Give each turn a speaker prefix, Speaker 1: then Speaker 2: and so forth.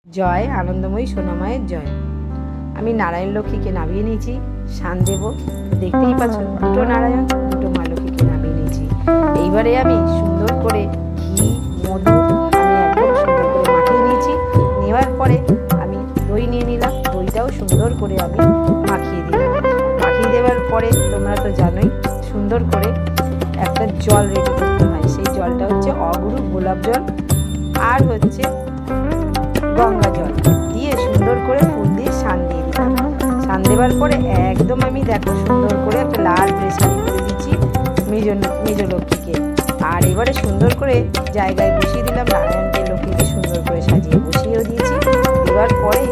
Speaker 1: জয় আনন্দময়ী সোনামায়ের জয়। আমি নারায়ণ লক্ষ্মীকে নামিয়ে নিয়েছি, শান দেব। দেখতেই পাচ্ছ দুটো নারায়ণ, দুটো মা লক্ষ্মীকে নামিয়ে নিয়েছি। এইবারে আমি সুন্দর করে ঘি, মধু আমি একদম সুন্দর করে মাখিয়ে নিয়েছি। নেওয়ার পরে আমি দই নিয়ে নিলাম, দইটাও সুন্দর করে আমি মাখিয়ে দিলাম। মাখিয়ে দেওয়ার পরে তোমরা তো জানোই সুন্দর করে একটা জল রেডি করতে হয়। সেই জলটা হচ্ছে অগুরু গোলাপ জল আর হচ্ছে গঙ্গা জল দিয়ে সুন্দর করে ফুল দিয়ে শান দিয়ে দিলাম। শান দেওয়ার পরে একদম আমি দেখো সুন্দর করে একটা লাল প্রেসারি করে দিচ্ছি মেজ লক্ষ্মীকে। আর এবারে সুন্দর করে জায়গায় বসিয়ে দিলাম, নারায়ণকে লক্ষ্মীকে সুন্দর করে সাজিয়ে বসিয়েও দিয়েছি। দেওয়ার পরে